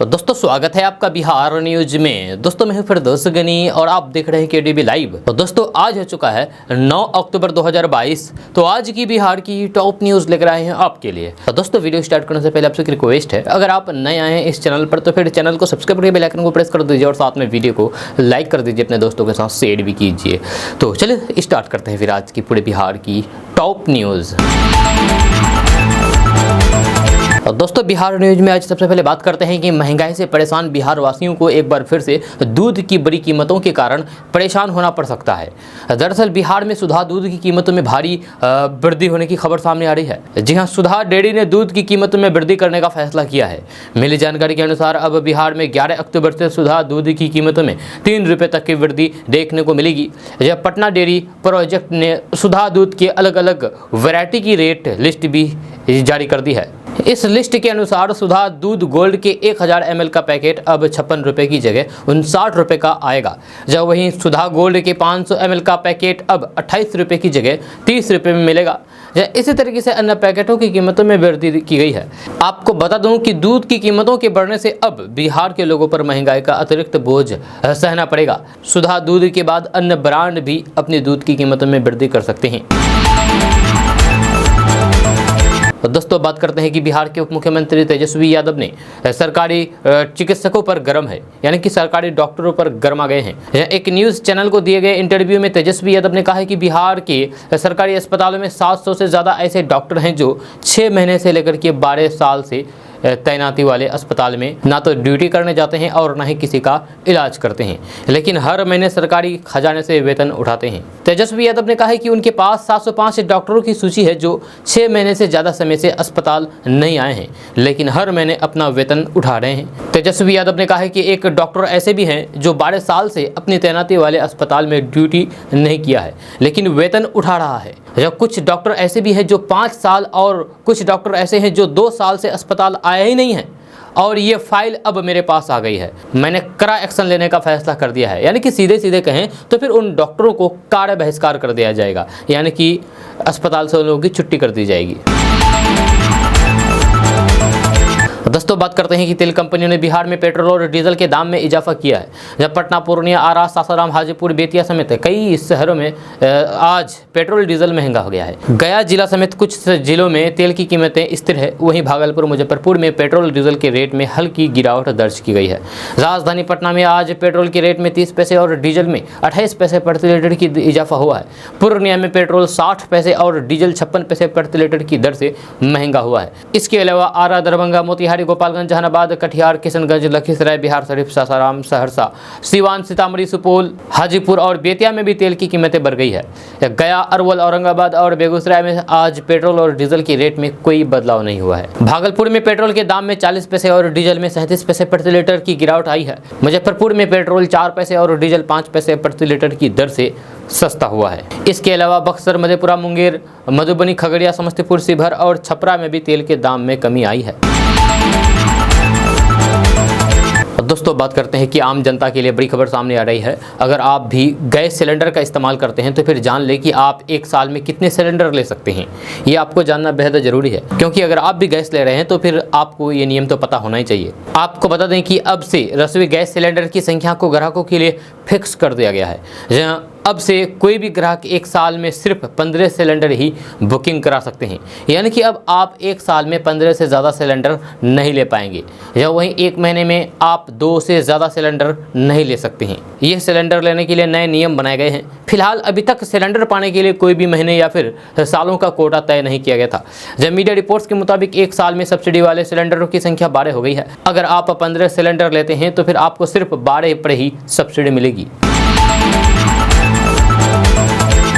तो दोस्तों स्वागत है आपका बिहार न्यूज में। दोस्तों मैं हूं फिरदौस गनी और आप देख रहे हैं केडीबी लाइव। तो दोस्तों आज हो चुका है 9 अक्टूबर 2022। तो आज की बिहार की टॉप न्यूज लेकर आए हैं आपके लिए। तो दोस्तों वीडियो स्टार्ट करने से पहले आपसे एक रिक्वेस्ट है, अगर आप नए आए हैं इस चैनल पर तो फिर चैनल को सब्सक्राइब करके बेल आइकन को प्रेस कर दीजिए और साथ में वीडियो को लाइक कर दीजिए, अपने दोस्तों के साथ शेयर भी कीजिए। तो चलिए स्टार्ट करते हैं फिर आज की पूरे बिहार की टॉप न्यूज़। और दोस्तों बिहार न्यूज में आज सबसे पहले बात करते हैं कि महंगाई से परेशान बिहार वासियों को एक बार फिर से दूध की बड़ी कीमतों के कारण परेशान होना पड़ सकता है। दरअसल बिहार में सुधा दूध की कीमतों में भारी वृद्धि होने की खबर सामने आ रही है। जी हां, सुधा डेयरी ने दूध की कीमतों में वृद्धि करने का फैसला किया है। मिली जानकारी के अनुसार अब बिहार में 11 अक्टूबर से सुधा दूध की कीमतों में 3 रुपये तक की वृद्धि देखने को मिलेगी। जब पटना डेयरी प्रोजेक्ट ने सुधा दूध के अलग अलग वैरायटी की रेट लिस्ट भी जारी कर दी है। इस लिस्ट के अनुसार सुधा दूध गोल्ड के 1000 ml का पैकेट अब 56 रुपये की जगह 59 रुपये का आएगा, जब वहीं सुधा गोल्ड के 500 ml का पैकेट अब 28 रुपये की जगह 30 रुपये में मिलेगा। इसी तरीके से अन्य पैकेटों की कीमतों में वृद्धि की गई है। आपको बता दूं कि दूध की कीमतों के बढ़ने से अब बिहार के लोगों पर महंगाई का अतिरिक्त बोझ सहना पड़ेगा। सुधा दूध के बाद अन्य ब्रांड भी अपनी दूध की कीमतों में वृद्धि कर सकते हैं। तो दोस्तों बात करते हैं कि बिहार के उप मुख्यमंत्री तेजस्वी यादव ने सरकारी चिकित्सकों पर गर्म है, यानी कि सरकारी डॉक्टरों पर गर्मा गए हैं। एक न्यूज़ चैनल को दिए गए इंटरव्यू में तेजस्वी यादव ने कहा है कि बिहार के सरकारी अस्पतालों में 700 से ज़्यादा ऐसे डॉक्टर हैं जो 6 महीने से लेकर के 12 साल से तैनाती वाले अस्पताल में ना तो ड्यूटी करने जाते हैं और ना ही किसी का इलाज करते हैं, लेकिन हर महीने सरकारी खजाने से वेतन उठाते हैं। तेजस्वी यादव ने कहा है कि उनके पास 705 डॉक्टरों की सूची है जो 6 महीने से ज़्यादा समय से अस्पताल नहीं आए हैं, लेकिन हर महीने अपना वेतन उठा रहे हैं। तेजस्वी यादव ने कहा है कि एक डॉक्टर ऐसे भी हैं जो 12 साल से अपनी तैनाती वाले अस्पताल में ड्यूटी नहीं किया है, लेकिन वेतन उठा रहा है। जब कुछ डॉक्टर ऐसे भी हैं जो 5 साल और कुछ डॉक्टर ऐसे हैं जो 2 साल से अस्पताल आया ही नहीं है और ये फाइल अब मेरे पास आ गई है, मैंने कड़ा एक्शन लेने का फैसला कर दिया है। यानी कि सीधे सीधे कहें तो फिर उन डॉक्टरों को कार्य बहिष्कार कर दिया जाएगा, यानी कि अस्पताल से उन लोगों की छुट्टी कर दी जाएगी। दोस्तों बात करते हैं कि तेल कंपनियों ने बिहार में पेट्रोल और डीजल के दाम में इजाफा किया है। जब पटना, पूर्णिया, आरा, सासाराम, हाजीपुर, बेतिया समेत कई शहरों में आज पेट्रोल डीजल महंगा हो गया है। गया जिला समेत कुछ जिलों में तेल की कीमतें स्थिर है, वहीं भागलपुर, मुजफ्फरपुर में पेट्रोल डीजल के रेट में हल्की गिरावट दर्ज की गई है। राजधानी पटना में आज पेट्रोल के रेट में 30 पैसे और डीजल में 28 पैसे प्रति लीटर की इजाफा हुआ है। पूर्णिया में पेट्रोल 60 पैसे और डीजल 56 पैसे प्रति लीटर की दर से महंगा हुआ है। इसके अलावा आरा, दरभंगा, मोतिहारी, गोपालगंज, जहानाबाद, कटिहार, किशनगंज, लखीसराय, बिहार शरीफ, सासाराम, सहरसा, सिवान, सीतामढ़ी, सुपौल, हाजीपुर और बेतिया में भी तेल की कीमतें बढ़ गई है। गया, अरवल, औरंगाबाद और बेगूसराय में आज पेट्रोल और डीजल की रेट में कोई बदलाव नहीं हुआ है। भागलपुर में पेट्रोल के दाम में 40 पैसे और डीजल में 37 पैसे प्रति लीटर की गिरावट आई है। मुजफ्फरपुर में पेट्रोल 4 पैसे और डीजल 5 पैसे प्रति लीटर की दर से सस्ता हुआ है। इसके अलावा बक्सर, मधेपुरा, मुंगेर, मधुबनी, खगड़िया, समस्तीपुर, शिवहर और छपरा में भी तेल के दाम में कमी आई है। दोस्तों बात करते हैं कि आम जनता के लिए बड़ी खबर सामने आ रही है। अगर आप भी गैस सिलेंडर का इस्तेमाल करते हैं तो फिर जान लें कि आप एक साल में कितने सिलेंडर ले सकते हैं। ये आपको जानना बेहद ज़रूरी है, क्योंकि अगर आप भी गैस ले रहे हैं तो फिर आपको ये नियम तो पता होना ही चाहिए। आपको बता दें कि अब से रसोई गैस सिलेंडर की संख्या को ग्राहकों के लिए फिक्स कर दिया गया है, जहाँ अब से कोई भी ग्राहक एक साल में सिर्फ 15 सिलेंडर ही बुकिंग करा सकते हैं। यानी कि अब आप एक साल में 15 से ज़्यादा सिलेंडर नहीं ले पाएंगे, या वहीं एक महीने में आप 2 से ज़्यादा सिलेंडर नहीं ले सकते हैं। यह सिलेंडर लेने के लिए नए नियम बनाए गए हैं। फिलहाल अभी तक सिलेंडर पाने के लिए कोई भी महीने या फिर सालों का कोटा तय नहीं किया गया था। जब मीडिया रिपोर्ट्स के मुताबिक एक साल में सब्सिडी वाले सिलेंडरों की संख्या 12 हो गई है। अगर आप 15 सिलेंडर लेते हैं तो फिर आपको सिर्फ 12 पर ही सब्सिडी मिलेगी।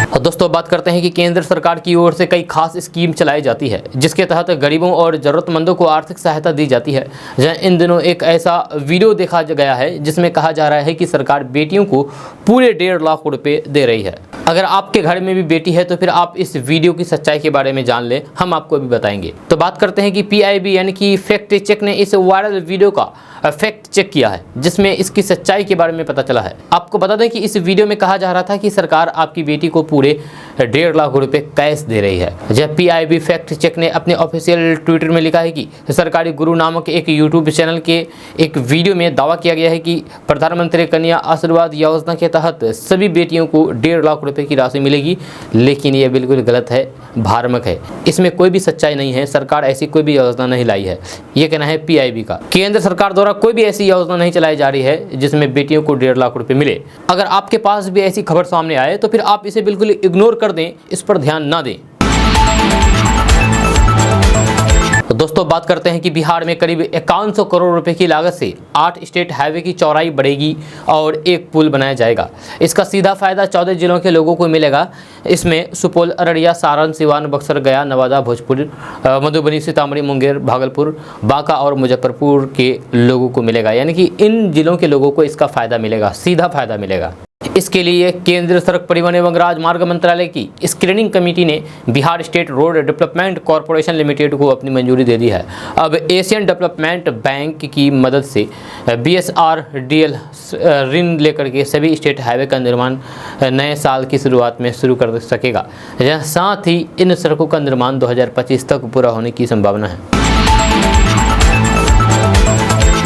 और दोस्तों बात करते हैं कि केंद्र सरकार की ओर से कई खास स्कीम चलाई जाती है, जिसके तहत गरीबों और ज़रूरतमंदों को आर्थिक सहायता दी जाती है। जहाँ इन दिनों एक ऐसा वीडियो देखा गया है जिसमें कहा जा रहा है कि सरकार बेटियों को पूरे 1.5 लाख रुपए दे रही है। अगर आपके घर में भी बेटी है तो फिर आप इस वीडियो की सच्चाई के बारे में जान लें, हम आपको भी बताएंगे। तो बात करते हैं कि PIB यानी कि फैक्ट चेक ने इस वायरल वीडियो का फैक्ट चेक किया है, जिसमें इसकी सच्चाई के बारे में पता चला है। आपको बता दें कि इस वीडियो में कहा जा रहा था कि सरकार आपकी बेटी को पूरे पूरे 1.5 लाख रुपए कैश दे रही है। जब PIB फैक्ट चेक ने अपने ऑफिशियल ट्विटर में लिखा है कि सरकारी गुरु नामक एक यूट्यूब चैनल के एक वीडियो में दावा किया गया है कि प्रधानमंत्री कन्या आशीर्वाद योजना के तहत सभी बेटियों को 1.5 लाख रुपए की राशि मिलेगी, लेकिन यह बिल्कुल गलत है, भ्रामक है। इसमें कोई भी सच्चाई नहीं है। सरकार ऐसी कोई भी योजना नहीं लाई है, ये कहना है PIB का। केंद्र सरकार द्वारा कोई भी ऐसी योजना नहीं चलाई जा रही है जिसमें बेटियों को 1.5 लाख रुपए मिले। अगर आपके पास भी ऐसी खबर सामने आए तो फिर आप इसे बिल्कुल इग्नोर कर दें, इस पर ध्यान ना दें। तो दोस्तों बात करते हैं कि बिहार में करीब 5100 करोड़ रुपए की लागत से 8 स्टेट हाईवे की चौड़ाई बढ़ेगी और एक पुल बनाया जाएगा। इसका सीधा फायदा 14 जिलों के लोगों को मिलेगा। इसमें सुपौल, अररिया, सारण, सिवान, बक्सर, गया, नवादा, भोजपुर, मधुबनी, सीतामढ़ी, मुंगेर, भागलपुर, बांका और मुजफ्फरपुर के लोगों को मिलेगा। यानी कि इन जिलों के लोगों को इसका फायदा मिलेगा, सीधा फायदा मिलेगा। इसके लिए केंद्रीय सड़क परिवहन एवं राजमार्ग मंत्रालय की स्क्रीनिंग कमेटी ने Bihar state road development corporation limited को अपनी मंजूरी दे दी है। अब एशियन डेवलपमेंट बैंक की मदद से BSRDL ऋण लेकर के सभी स्टेट हाईवे का निर्माण नए साल की शुरुआत में शुरू कर सकेगा। साथ ही इन सड़कों का निर्माण 2025 तक पूरा होने की संभावना है।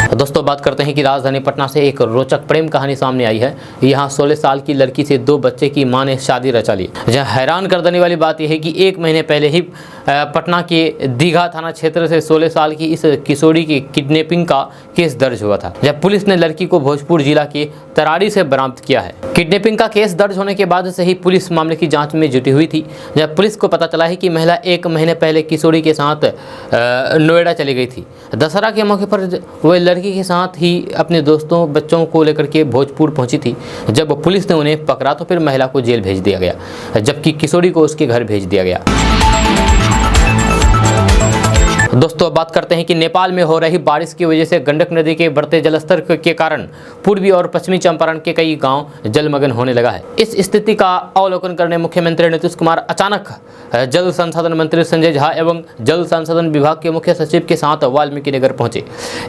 दोस्तों बात करते हैं कि राजधानी पटना से एक रोचक प्रेम कहानी सामने आई है। यहाँ 16 साल की लड़की से 2 बच्चे की मां ने शादी रचा ली। जहाँ हैरान कर देने वाली बात यह है कि 1 महीने पहले ही पटना के दीघा थाना क्षेत्र से 16 साल की इस किशोरी की किडनैपिंग का केस दर्ज हुआ था। जब पुलिस ने लड़की को भोजपुर जिला के तरारी से बरामद किया है। किडनैपिंग का केस दर्ज होने के बाद से ही पुलिस मामले की जाँच में जुटी हुई थी। जब पुलिस को पता चला है कि महिला 1 महीने पहले किशोरी के साथ नोएडा चली गई थी। दशहरा के मौके पर वह लड़की के साथ ही अपने दोस्तों बच्चों को लेकर के भोजपुर पहुंची थी। जब पुलिस ने उन्हें पकड़ा तो फिर महिला को जेल भेज दिया गया, जबकि किशोरी को उसके घर भेज दिया गया। दोस्तों बात करते हैं कि नेपाल में हो रही बारिश की वजह से गंडक नदी के बढ़ते जलस्तर के कारण पूर्वी और पश्चिमी चंपारण के कई गांव जलमग्न होने लगा है। इस स्थिति का अवलोकन करने मुख्यमंत्री नीतीश कुमार अचानक जल संसाधन मंत्री संजय झा एवं जल संसाधन विभाग के मुख्य सचिव के साथ वाल्मीकि नगर पहुंचे।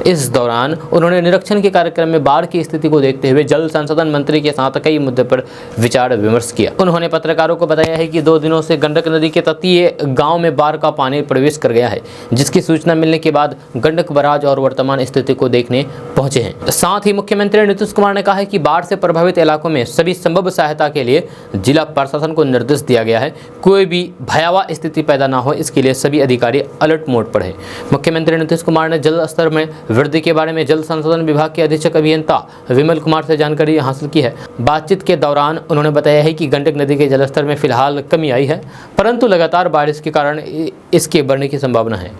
इस दौरान उन्होंने निरीक्षण के कार्यक्रम में बाढ़ की स्थिति को देखते हुए जल संसाधन मंत्री के साथ कई मुद्दों पर विचार विमर्श किया। उन्होंने पत्रकारों को बताया है कि 2 दिनों से गंडक नदी के तटीय गाँव में बाढ़ का पानी प्रवेश कर गया है, जिसकी सूचना मिलने के बाद गंडक बराज और वर्तमान स्थिति को देखने पहुंचे हैं। साथ ही मुख्यमंत्री नीतीश कुमार ने कहा है कि बाढ़ से प्रभावित इलाकों में सभी संभव सहायता के लिए जिला प्रशासन को निर्देश दिया गया है। कोई भी भयावह स्थिति पैदा ना हो, इसके लिए सभी अधिकारी अलर्ट मोड पर हैं। मुख्यमंत्री नीतीश कुमार ने जल स्तर में वृद्धि के बारे में जल संसाधन विभाग के अधीक्षक अभियंता विमल कुमार से जानकारी हासिल की है। बातचीत के दौरान उन्होंने बताया है कि गंडक नदी के जलस्तर में फिलहाल कमी आई है, परंतु लगातार बारिश के कारण इसके बढ़ने की संभावना है।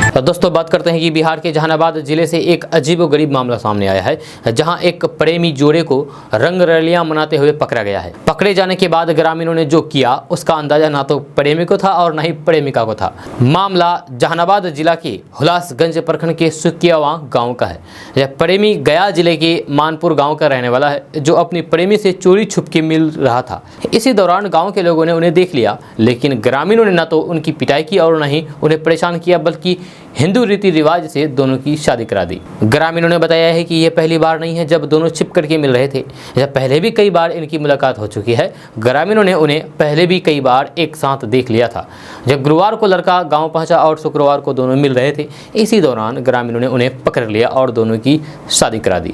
तो दोस्तों बात करते हैं कि बिहार के जहानाबाद जिले से एक अजीबोगरीब मामला सामने आया है, जहां एक प्रेमी जोड़े को रंगरलियां मनाते हुए पकड़ा गया है। पकड़े जाने के बाद ग्रामीणों ने जो किया उसका अंदाजा ना तो प्रेमी को था और न ही प्रेमिका को था। मामला जहानाबाद जिला के हुलासगंज प्रखंड के सुकियावा गांव का है। यह प्रेमी गया जिले के मानपुर गाँव का रहने वाला है, जो अपनी प्रेमी से चोरी छुप के मिल रहा था। इसी दौरान गाँव के लोगों ने उन्हें देख लिया, लेकिन ग्रामीणों ने न तो उनकी पिटाई की और न ही उन्हें परेशान किया, बल्कि हिंदू रीति रिवाज से दोनों की शादी करा दी। ग्रामीणों ने बताया है कि यह पहली बार नहीं है जब दोनों छिप करके मिल रहे थे। यह पहले भी कई बार इनकी मुलाकात हो चुकी है। ग्रामीणों ने उन्हें पहले भी कई बार एक साथ देख लिया था। जब गुरुवार को लड़का गांव पहुंचा और शुक्रवार को दोनों मिल रहे थे, इसी दौरान ग्रामीणों ने उन्हें पकड़ लिया और दोनों की शादी करा दी।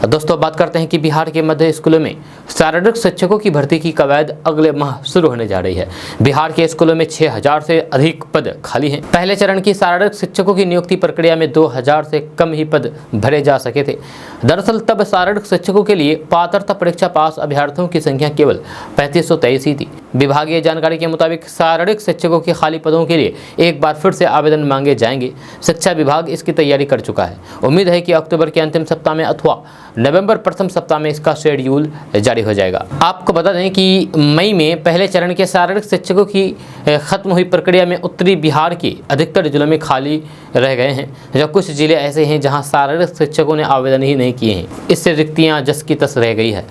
दोस्तों बात करते हैं कि बिहार के मध्य स्कूलों में शारीरिक शिक्षकों की भर्ती की कवायद अगले माह शुरू होने जा रही है। बिहार के स्कूलों में 6000 से अधिक पद खाली हैं। पहले चरण की शारीरिक शिक्षकों की नियुक्ति प्रक्रिया में 2000 से कम ही पद भरे जा सके थे। दरअसल तब शारीरिक शिक्षकों के लिए पात्रता परीक्षा पास अभ्यर्थियों की संख्या केवल 3523 ही थी। विभागीय जानकारी के मुताबिक शारीरिक शिक्षकों के खाली पदों के लिए एक बार फिर से आवेदन मांगे जाएंगे। शिक्षा विभाग इसकी तैयारी कर चुका है। उम्मीद है कि अक्टूबर के अंतिम सप्ताह में अथवा नवंबर प्रथम सप्ताह में इसका शेड्यूल जारी हो जाएगा। आपको बता दें कि मई में पहले चरण के शारीरिक शिक्षकों की खत्म हुई प्रक्रिया में उत्तरी बिहार के अधिकतर जिलों में खाली रह गए हैं, जब कुछ जिले ऐसे हैं जहां शारीरिक शिक्षकों ने आवेदन ही नहीं किए हैं। इससे रिक्तियां जस की तस रह गई है।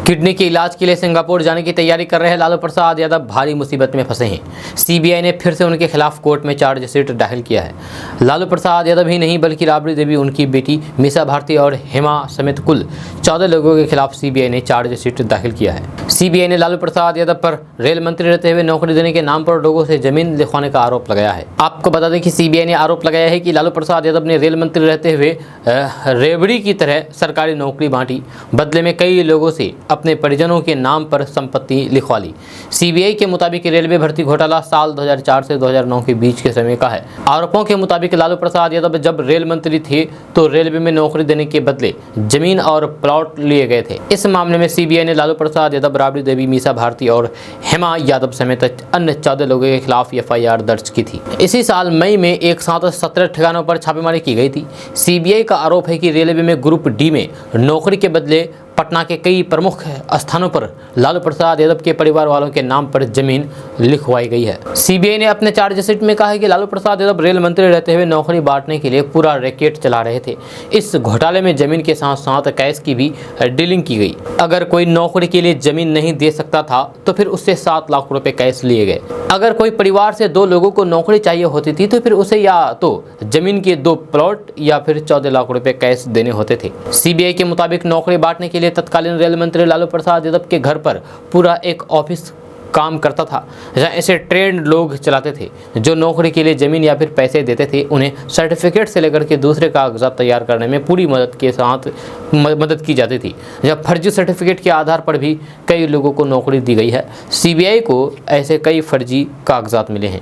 किडनी के इलाज के लिए सिंगापुर जाने की तैयारी कर रहे लालू प्रसाद यादव भारी मुसीबत में फंसे हैं। सीबीआई ने फिर से उनके खिलाफ कोर्ट में चार्जशीट दाखिल किया है। लालू प्रसाद यादव ही नहीं बल्कि राबड़ी देवी, उनकी बेटी मीसा भारती और हेमा समेत कुल 14 लोगों के खिलाफ सीबीआई ने चार्जशीट दाखिल किया है। सीबीआई ने लालू प्रसाद यादव पर रेल मंत्री रहते हुए नौकरी देने के नाम पर लोगों से जमीन लिखवाने का आरोप लगाया है। आपको बता दें कि सीबीआई ने आरोप लगाया है कि लालू प्रसाद यादव ने रेल मंत्री रहते हुए रेवड़ी की तरह सरकारी नौकरी बांटी, बदले में कई लोगों से अपने परिजनों के नाम पर संपत्ति लिखवा ली। सीबीआई के मुताबिक रेलवे भर्ती घोटाला साल 2004 से 2009 के बीच के समय का है। आरोपों के मुताबिक लालू प्रसाद यादव जब रेल मंत्री थे तो रेलवे में नौकरी देने के बदले जमीन और प्लॉट लिए गए थे। इस मामले में सीबीआई ने लालू प्रसाद यादव, राबड़ी देवी, मीसा भारती और हेमा यादव समेत अन्य 14 लोगों के खिलाफ एफआईआर दर्ज की थी। इसी साल मई में एक साथ 17 ठिकानों पर छापेमारी की गई थी। सीबीआई का आरोप है कि रेलवे में ग्रुप डी में नौकरी के बदले पटना के कई प्रमुख स्थानों पर लालू प्रसाद यादव के परिवार वालों के नाम पर जमीन लिखवाई गई है। सीबीआई ने अपने चार्जशीट में कहा है कि लालू प्रसाद यादव रेल मंत्री रहते हुए नौकरी बांटने के लिए पूरा रैकेट चला रहे थे। इस घोटाले में जमीन के साथ साथ कैश की भी डीलिंग की गई। अगर कोई नौकरी के लिए जमीन नहीं दे सकता था तो फिर उससे 7 लाख रुपए कैश लिए गए। अगर कोई परिवार से 2 लोगों को नौकरी चाहिए होती थी तो फिर उसे या तो जमीन के 2 प्लॉट या फिर 14 लाख रुपए कैश देने होते थे। सीबीआई के मुताबिक नौकरी बांटने के लिए तत्कालीन रेल मंत्री लालू प्रसाद यादव के घर पर पूरा एक ऑफिस काम करता था, जहां ऐसे ट्रेंड लोग चलाते थे जो नौकरी के लिए जमीन या फिर पैसे देते थे। उन्हें सर्टिफिकेट से लेकर के दूसरे कागजात तैयार करने में पूरी मदद की जाती थी। जब फर्जी सर्टिफिकेट के आधार पर भी कई लोगों को नौकरी दी गई है। सीबीआई को ऐसे कई फर्जी कागजात मिले हैं।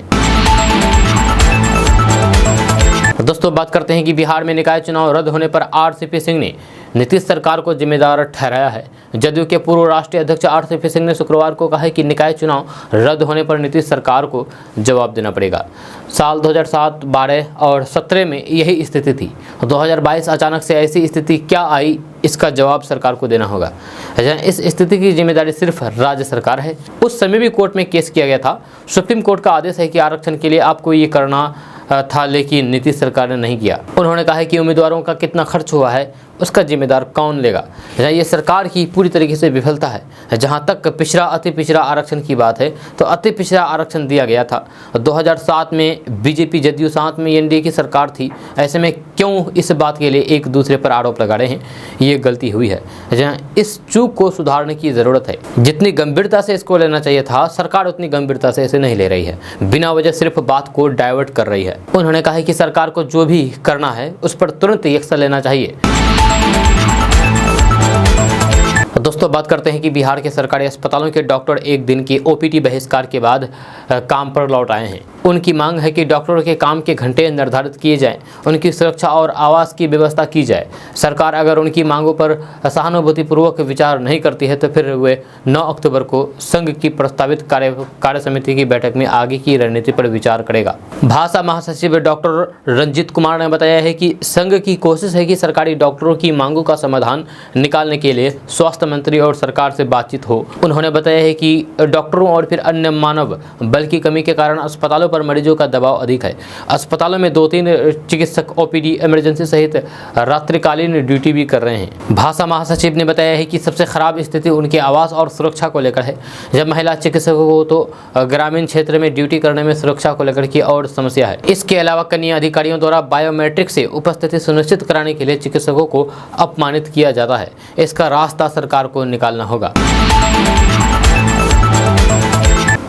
दोस्तों, बात करते हैं कि बिहार में निकाय चुनाव रद्द होने पर आरसीपी सिंह ने नीतीश सरकार को जिम्मेदार ठहराया है। जदयू के पूर्व राष्ट्रीय अध्यक्ष आरसीपी सिंह ने शुक्रवार को कहा कि निकाय चुनाव रद्द होने पर नीतीश सरकार को जवाब देना पड़ेगा। साल 2007, 12 और 17 में यही स्थिति थी। 2022 अचानक से ऐसी स्थिति क्या आई, इसका जवाब सरकार को देना होगा। इस स्थिति की जिम्मेदारी सिर्फ राज्य सरकार है। उस समय भी कोर्ट में केस किया गया था। सुप्रीम कोर्ट का आदेश है कि आरक्षण के लिए आपको ये करना था, लेकिन नीतीश सरकार ने नहीं किया। उन्होंने कहा है कि उम्मीदवारों का कितना खर्च हुआ है उसका जिम्मेदार कौन लेगा। ये सरकार की पूरी तरीके से विफलता है। जहां तक पिछड़ा अति पिछड़ा आरक्षण की बात है तो अति पिछड़ा आरक्षण दिया गया था। 2007 में बीजेपी जदयू साथ में एनडीए की सरकार थी। ऐसे में क्यों इस बात के लिए एक दूसरे पर आरोप लगा रहे हैं? ये गलती हुई है। जहां इस चूक को सुधारने की ज़रूरत है। जितनी गंभीरता से इसको लेना चाहिए था, सरकार उतनी गंभीरता से इसे नहीं ले रही है। बिना वजह सिर्फ बात को डाइवर्ट कर रही है। उन्होंने कहा है कि सरकार को जो भी करना है उस पर तुरंत एक्शन लेना चाहिए। दोस्तों, बात करते हैं कि बिहार के सरकारी अस्पतालों के डॉक्टर एक दिन के ओपीडी बहिष्कार के बाद काम पर लौट आए हैं। उनकी मांग है कि डॉक्टरों के काम के घंटे निर्धारित किए जाएं, उनकी सुरक्षा और आवास की व्यवस्था की जाए। सरकार अगर उनकी मांगों पर सहानुभूतिपूर्वक विचार नहीं करती है तो फिर वे 9 अक्टूबर को संघ की प्रस्तावित कार्य समिति की बैठक में आगे की रणनीति पर विचार करेगा। भाषा महासचिव डॉक्टर रंजीत कुमार ने बताया है कि संघ की कोशिश है कि सरकारी डॉक्टरों की मांगों का समाधान निकालने के लिए स्वास्थ्य मंत्री और सरकार से बातचीत हो। उन्होंने बताया है कि डॉक्टरों और फिर अन्य मानव बल की कमी के कारण अस्पतालों पर मरीजों का दबाव अधिक है। अस्पतालों में 2-3 चिकित्सक ओपीडी, इमरजेंसी सहित रात्रिकालीन ड्यूटी भी कर रहे हैं। भाषा महासचिव ने बताया है कि सबसे खराब स्थिति उनके आवास और सुरक्षा को लेकर है। जब महिला चिकित्सकों को तो ग्रामीण क्षेत्र में ड्यूटी करने में सुरक्षा को लेकर की और समस्या है। इसके अलावा कनीय अधिकारियों द्वारा बायोमेट्रिक से उपस्थिति सुनिश्चित कराने के लिए चिकित्सकों को अपमानित किया जाता है। इसका रास्ता सरकार को निकालना होगा।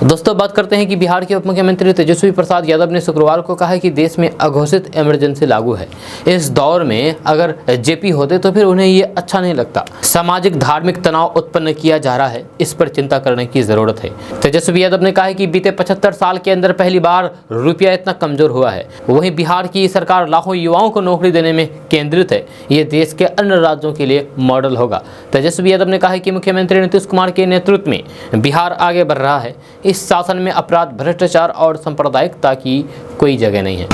दोस्तों, बात करते हैं कि बिहार के उप मुख्यमंत्री तेजस्वी प्रसाद यादव ने शुक्रवार को कहा कि देश में अघोषित इमरजेंसी लागू है। इस दौर में अगर जेपी होते तो फिर उन्हें ये अच्छा नहीं लगता। सामाजिक धार्मिक तनाव उत्पन्न किया जा रहा है, इस पर चिंता करने की जरूरत है। तेजस्वी यादव ने कहा है कि बीते 75 साल के अंदर पहली बार रुपया इतना कमजोर हुआ है। वहीं बिहार की सरकार लाखों युवाओं को नौकरी देने में केंद्रित है। ये देश के अन्य राज्यों के लिए मॉडल होगा। तेजस्वी यादव ने कहा है कि मुख्यमंत्री नीतीश कुमार के नेतृत्व में बिहार आगे बढ़ रहा है। इस शासन में अपराध, भ्रष्टाचार और सांप्रदायिकता की कोई जगह नहीं है।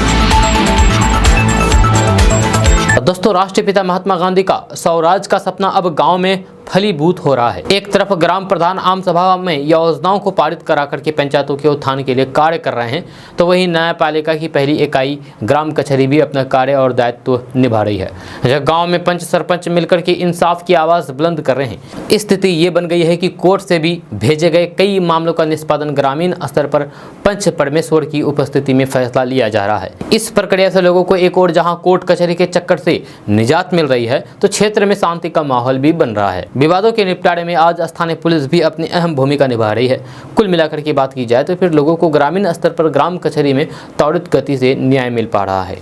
दोस्तों, राष्ट्रपिता महात्मा गांधी का स्वराज का सपना अब गांव में फलीभूत हो रहा है। एक तरफ ग्राम प्रधान आम सभा में योजनाओं को पारित करा करके पंचायतों के उत्थान के लिए कार्य कर रहे हैं, तो वहीं न्यायपालिका की पहली इकाई ग्राम कचहरी भी अपना कार्य और दायित्व निभा रही है। जब गांव में पंच सरपंच मिलकर के इंसाफ की आवाज बुलंद कर रहे हैं, स्थिति ये बन गई है कि कोर्ट से भी भेजे गए कई मामलों का निष्पादन ग्रामीण स्तर पर पंच परमेश्वर की उपस्थिति में फैसला लिया जा रहा है। इस प्रक्रिया से लोगों को एक और जहां कोर्ट कचहरी के चक्कर से निजात मिल रही है, तो क्षेत्र में शांति का माहौल भी बन रहा है। विवादों के निपटारे में आज स्थानीय पुलिस भी अपनी अहम भूमिका निभा रही है। कुल मिलाकर की बात की जाए तो फिर लोगों को ग्रामीण स्तर पर ग्राम कचहरी में त्वरित गति से न्याय मिल पा रहा है।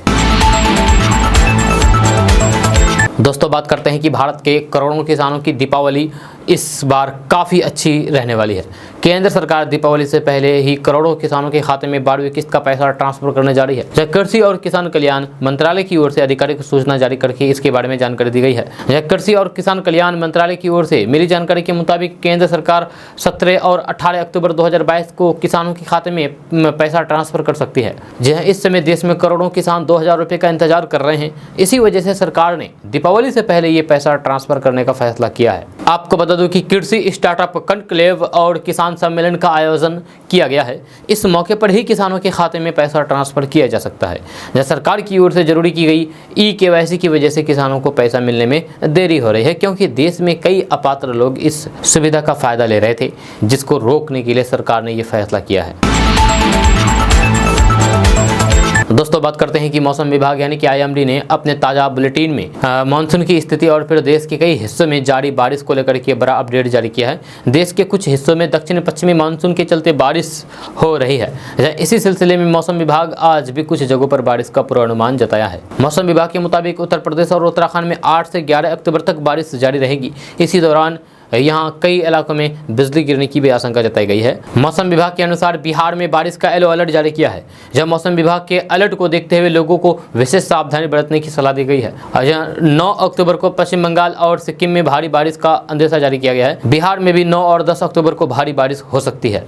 दोस्तों, बात करते हैं कि भारत के करोड़ों किसानों की दीपावली इस बार काफ़ी अच्छी रहने वाली है। केंद्र सरकार दीपावली से पहले ही करोड़ों किसानों के खाते में 12वीं किस्त का पैसा ट्रांसफर करने जा रही है। जब कृषि और किसान कल्याण मंत्रालय की ओर से आधिकारिक सूचना जारी करके इसके बारे में जानकारी दी गई है। जब कृषि और किसान कल्याण मंत्रालय की ओर से मिली जानकारी के मुताबिक केंद्र सरकार 17 और 18 अक्टूबर 2022 को किसानों के खाते में पैसा ट्रांसफर कर सकती है। जी हाँ, इस समय देश में करोड़ों किसान 2000 रुपये का इंतजार कर रहे हैं। इसी वजह से सरकार ने दीपावली से पहले ये पैसा ट्रांसफर करने का फैसला किया है। आपको बता दूं कि कृषि स्टार्टअप कॉन्क्लेव और किसान सम्मेलन का आयोजन किया गया है। इस मौके पर ही किसानों के खाते में पैसा ट्रांसफर किया जा सकता है। जब सरकार की ओर से जरूरी की गई ई-केवाईसी की वजह से किसानों को पैसा मिलने में देरी हो रही है, क्योंकि देश में कई अपात्र लोग इस सुविधा का फायदा ले रहे थे, जिसको रोकने के लिए सरकार ने यह फैसला किया है। दोस्तों, बात करते हैं कि मौसम विभाग यानी कि आईएमडी ने अपने ताज़ा बुलेटिन में मानसून की स्थिति और फिर देश के कई हिस्सों में जारी बारिश को लेकर के बड़ा अपडेट जारी किया है। देश के कुछ हिस्सों में दक्षिण पश्चिमी मानसून के चलते बारिश हो रही है। इसी सिलसिले में मौसम विभाग आज भी कुछ जगहों पर बारिश का पूर्वानुमान जताया है। मौसम विभाग के मुताबिक उत्तर प्रदेश और उत्तराखंड में 8 से 11 अक्टूबर तक बारिश जारी रहेगी। इसी दौरान यहाँ कई इलाकों में बिजली गिरने की भी आशंका जताई गई है। मौसम विभाग के अनुसार बिहार में बारिश का येलो अलर्ट जारी किया है। जब मौसम विभाग के अलर्ट को देखते हुए लोगों को विशेष सावधानी बरतने की सलाह दी गई है। 9 अक्टूबर को पश्चिम बंगाल और सिक्किम में भारी बारिश का अंदेशा जारी किया गया है। बिहार में भी 9 और 10 अक्टूबर को भारी बारिश हो सकती है।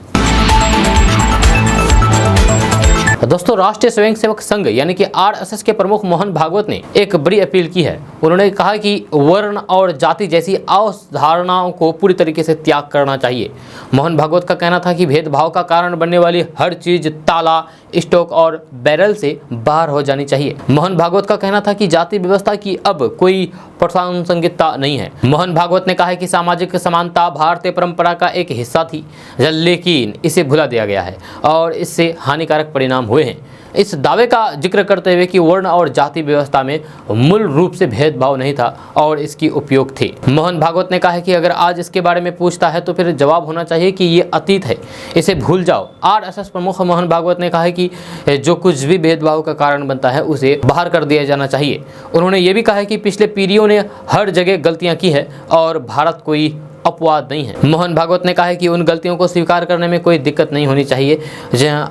दोस्तों, राष्ट्रीय स्वयंसेवक संघ यानी कि आरएसएस के प्रमुख मोहन भागवत ने एक बड़ी अपील की है। उन्होंने कहा कि वर्ण और जाति जैसी अवधारणाओं को पूरी तरीके से त्याग करना चाहिए। मोहन भागवत का कहना था कि भेदभाव का कारण बनने वाली हर चीज ताला, स्टॉक और बैरल से बाहर हो जानी चाहिए। मोहन भागवत का कहना था कि जाति व्यवस्था की अब कोई प्रासंगिकता नहीं है। मोहन भागवत ने कहा है कि सामाजिक समानता भारतीय परंपरा का एक हिस्सा थी, लेकिन इसे भुला दिया गया है और इससे हानिकारक परिणाम हुए हैं। इस दावे का जिक्र करते हुए कि वर्ण और जाति व्यवस्था में मूल रूप से भेदभाव नहीं था और इसकी उपयोग थी। मोहन भागवत ने कहा है कि अगर आज इसके बारे में पूछता है तो फिर जवाब होना चाहिए कि ये अतीत है, इसे भूल जाओ। आरएसएस प्रमुख मोहन भागवत ने कहा है कि जो कुछ भी भेदभाव का कारण बनता है उसे बाहर कर दिया जाना चाहिए। उन्होंने ये भी कहा है कि पिछले पीढ़ियों ने हर जगह गलतियां की है और भारत कोई अपवाद नहीं है। मोहन भागवत ने कहा है कि उन गलतियों को स्वीकार करने में कोई दिक्कत नहीं होनी चाहिए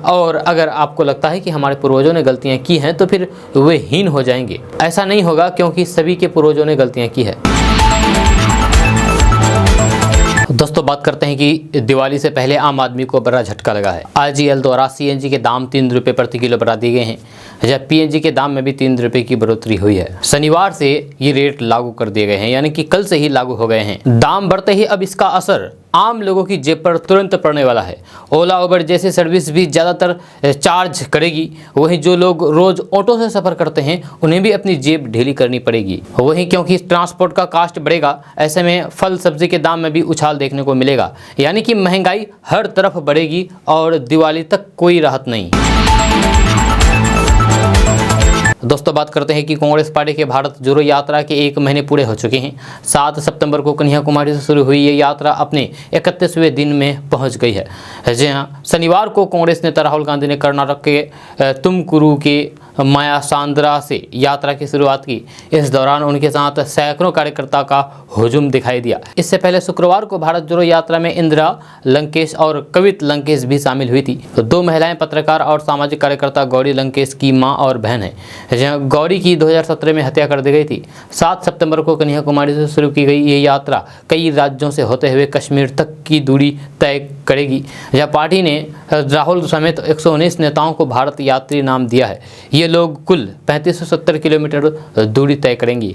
और अगर आपको लगता है कि हमारे पूर्वजों ने गलतियां की हैं तो फिर वे हीन हो जाएंगे। ऐसा नहीं होगा, क्योंकि सभी के पूर्वजों ने गलतियां की है। दोस्तों, बात करते हैं कि दिवाली से पहले आम आदमी को बड़ा झटका लगा है। आईजीएल द्वारा सीएनजी के दाम 3 रुपये प्रति किलो बढ़ा दिए गए हैं, जब पीएनजी के दाम में भी 3 रुपये की बढ़ोतरी हुई है। शनिवार से ये रेट लागू कर दिए गए हैं, यानी कि कल से ही लागू हो गए हैं। दाम बढ़ते ही अब इसका असर आम लोगों की जेब पर तुरंत पड़ने वाला है। ओला उबर जैसी सर्विस भी ज़्यादातर चार्ज करेगी। वहीं जो लोग रोज़ ऑटो से सफ़र करते हैं उन्हें भी अपनी जेब ढीली करनी पड़ेगी। वहीं क्योंकि ट्रांसपोर्ट का कास्ट बढ़ेगा, ऐसे में फल सब्जी के दाम में भी उछाल देखने को मिलेगा, यानी कि महंगाई हर तरफ बढ़ेगी और दिवाली तक कोई राहत नहीं। दोस्तों, बात करते हैं कि कांग्रेस पार्टी के भारत जोड़ो यात्रा के 1 महीने पूरे हो चुके हैं। 7 सितंबर को कन्याकुमारी से शुरू हुई ये यात्रा अपने 31वें दिन में पहुंच गई है। जी हाँ, शनिवार को कांग्रेस नेता राहुल गांधी ने कर्नाटक के तुमकुरू के माया सांद्रा से यात्रा की शुरुआत की। इस दौरान उनके साथ सैकड़ों कार्यकर्ता का हुजूम दिखाई दिया। इससे पहले शुक्रवार को भारत जोड़ो यात्रा में इंदिरा लंकेश और कवित लंकेश भी शामिल हुई थी। 2 महिलाएं पत्रकार और सामाजिक कार्यकर्ता गौरी लंकेश की मां और बहन है। गौरी की 2017 में हत्या कर दी गई थी। 7 सितंबर को कन्याकुमारी से शुरू की गई ये यात्रा कई राज्यों से होते हुए कश्मीर तक की दूरी तय करेगी। यह पार्टी ने राहुल समेत 119 नेताओं को भारत यात्री नाम दिया है। ये लोग कुल 35 से 70 किलोमीटर दूरी तय करेंगी।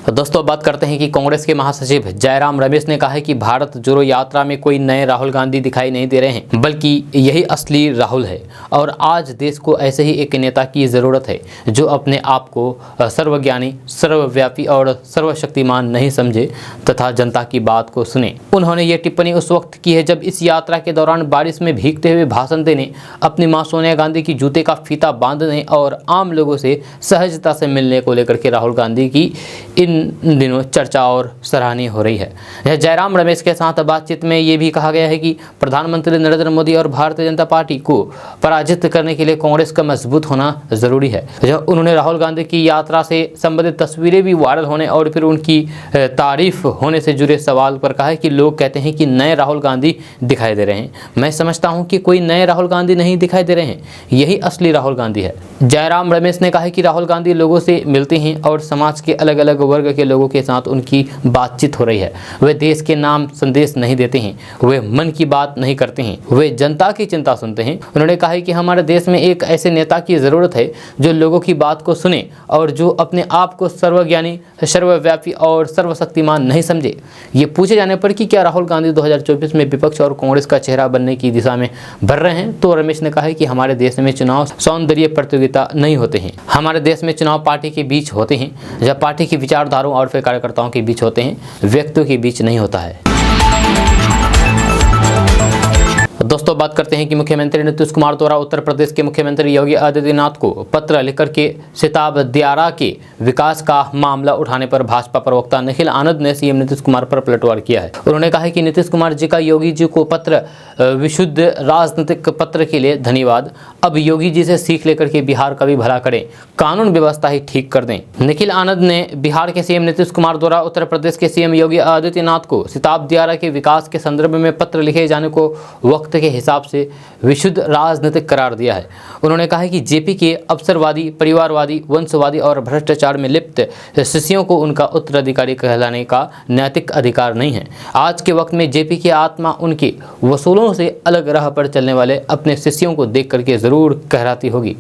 दोस्तों बात करते हैं कि कांग्रेस के महासचिव जयराम रमेश ने कहा है कि भारत जोड़ो यात्रा में कोई नए राहुल गांधी दिखाई नहीं दे रहे हैं, बल्कि यही असली राहुल है और आज देश को ऐसे ही एक नेता की ज़रूरत है जो अपने आप को सर्वज्ञानी, सर्वव्यापी और सर्वशक्तिमान नहीं समझे तथा जनता की बात को सुने। उन्होंने ये टिप्पणी उस वक्त की है जब इस यात्रा के दौरान बारिश में भीगते हुए भाषण देने, अपनी मां सोनिया गांधी की जूते का फीता बांधने और आम लोगों से सहजता से मिलने को लेकर के राहुल गांधी की इन दिनों चर्चा और सराहनीय हो रही है। जयराम रमेश के साथ बातचीत में ये भी कहा गया है कि प्रधानमंत्री नरेंद्र मोदी और भारतीय जनता पार्टी को पराजित करने के लिए कांग्रेस का मजबूत होना जरूरी है। उन्होंने राहुल गांधी की यात्रा से संबंधित तस्वीरें भी वायरल होने और फिर उनकी तारीफ होने से जुड़े सवाल पर कहा है कि लोग कहते हैं कि नए राहुल गांधी दिखाई दे रहे हैं। मैं समझता हूं कि कोई नए राहुल गांधी नहीं दिखाई दे रहे हैं, यही असली राहुल गांधी है। जयराम रमेश ने कहा है कि राहुल गांधी लोगों से मिलते हैं और समाज के अलग अलग वर्ग के लोगों के साथ उनकी बातचीत हो रही है। वे देश के नाम संदेश नहीं देते हैं, वे मन की बात नहीं करते हैं, वे जनता की चिंता सुनते हैं। उन्होंने कहा है कि हमारे देश में एक ऐसे नेता की ज़रूरत है जो लोगों की बात को सुने और जो अपने आप को सर्वज्ञानी, सर्वव्यापी और सर्वशक्तिमान नहीं समझे। ये पूछे जाने पर कि क्या राहुल गांधी 2024 में विपक्ष और कांग्रेस का चेहरा बनने की दिशा में बढ़ रहे हैं, तो रमेश ने कहा है कि हमारे देश में चुनाव सौंदर्य प्रतियोगिता नहीं होते हैं। हमारे देश में चुनाव पार्टी के बीच होते हैं, जब पार्टी की विचारधाराओं और फिर कार्यकर्ताओं के बीच होते हैं, व्यक्तियों के बीच नहीं होता है। दोस्तों बात करते हैं कि मुख्यमंत्री नीतीश कुमार द्वारा उत्तर प्रदेश के मुख्यमंत्री योगी आदित्यनाथ को पत्र लिखकर के सिताब दियारा के विकास का मामला उठाने पर भाजपा प्रवक्ता निखिल आनंद ने सीएम नीतीश कुमार पर पलटवार किया है। उन्होंने कहा है कि नीतीश कुमार जी का योगी जी को पत्र विशुद्ध राजनीतिक पत्र के लिए धन्यवाद। अब योगी जी से सीख लेकर के बिहार का भी भला करें, कानून व्यवस्था ही ठीक कर दें। निखिल आनंद ने बिहार के सीएम नीतीश कुमार द्वारा उत्तर प्रदेश के सीएम योगी आदित्यनाथ को सिताब दियारा के विकास के संदर्भ में पत्र लिखे जाने को वक्त के हिसाब से विशुद्ध राजनीतिक करार दिया है। उन्होंने कहा है कि जेपी के अवसरवादी, परिवारवादी, वंशवादी और भ्रष्टाचार में लिप्त शिष्यों को उनका उत्तराधिकारी कहलाने का नैतिक अधिकार नहीं है। आज के वक्त में जेपी की आत्मा उनके वसूलों से अलग राह पर चलने वाले अपने शिष्यों को देख करके जरूर कहराती होगी।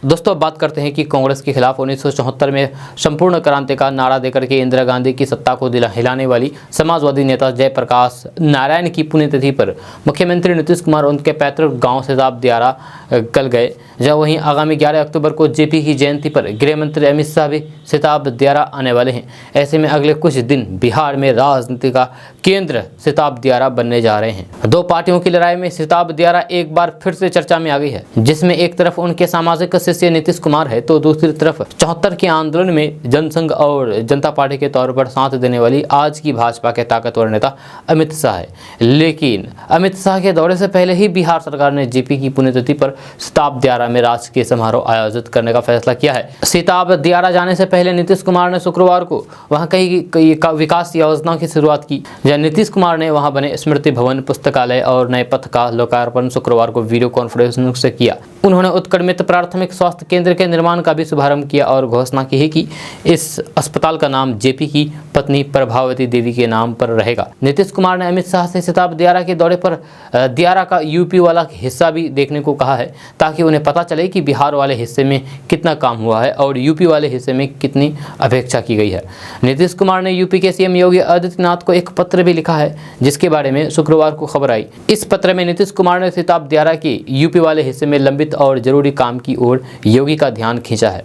दोस्तों बात करते हैं कि कांग्रेस के खिलाफ 1974 में संपूर्ण क्रांति का नारा देकर के इंदिरा गांधी की सत्ता को हिलाने वाली समाजवादी नेता जयप्रकाश नारायण की पुण्यतिथि पर मुख्यमंत्री नीतीश कुमार उनके पैतृक गांव सिताब दियारा कल गए। जब वहीं आगामी 11 अक्टूबर को जेपी की जयंती पर गृह मंत्री अमित शाह भी सिताब दियारा आने वाले हैं। ऐसे में अगले कुछ दिन बिहार में राजनीति का केंद्र सिताब दियारा बनने जा रहे हैं। दो पार्टियों की लड़ाई में सिताब दियारा एक बार फिर से चर्चा में आ गई है, जिसमें एक तरफ उनके सामाजिक शिष्य नीतीश कुमार है तो दूसरी तरफ 74 के आंदोलन में जनसंघ और जनता पार्टी के तौर पर साथ देने वाली आज की भाजपा के ताकतवर नेता अमित शाह है। लेकिन अमित शाह के दौरे से पहले ही बिहार सरकार ने जेपी की पुण्यतिथि पर सिताब दियारा में राजकीय समारोह आयोजित करने का फैसला किया है। सिताब दियारा जाने से पहले नीतीश कुमार ने शुक्रवार को वहां कई विकास योजना की शुरुआत की। जहां नीतीश कुमार ने वहां बने स्मृति भवन, पुस्तकालय और नए पथ का लोकार्पण शुक्रवार को वीडियो कॉन्फ्रेंसिंग से किया। उन्होंने उत्कर्मित प्राथमिक स्वास्थ्य केंद्र के निर्माण का भी शुभारंभ किया और घोषणा की है कि इस अस्पताल का नाम जेपी की पत्नी प्रभावती देवी के नाम पर रहेगा। नीतीश कुमार ने अमित शाह से सिताब दियारा के दौरे पर दियारा का यूपी वाला हिस्सा भी देखने को कहा है, ताकि उन्हें पता चले कि बिहार वाले हिस्से में कितना काम हुआ है और यूपी वाले हिस्से में कितनी अपेक्षा की गई है। नीतीश कुमार ने यूपी के सीएम योगी आदित्यनाथ को एक पत्र भी लिखा है, जिसके बारे में शुक्रवार को खबर आई। इस पत्र में नीतीश कुमार ने सिताब दियारा के यूपी वाले हिस्से में लंबित और जरूरी काम की ओर योगी का ध्यान खींचा है।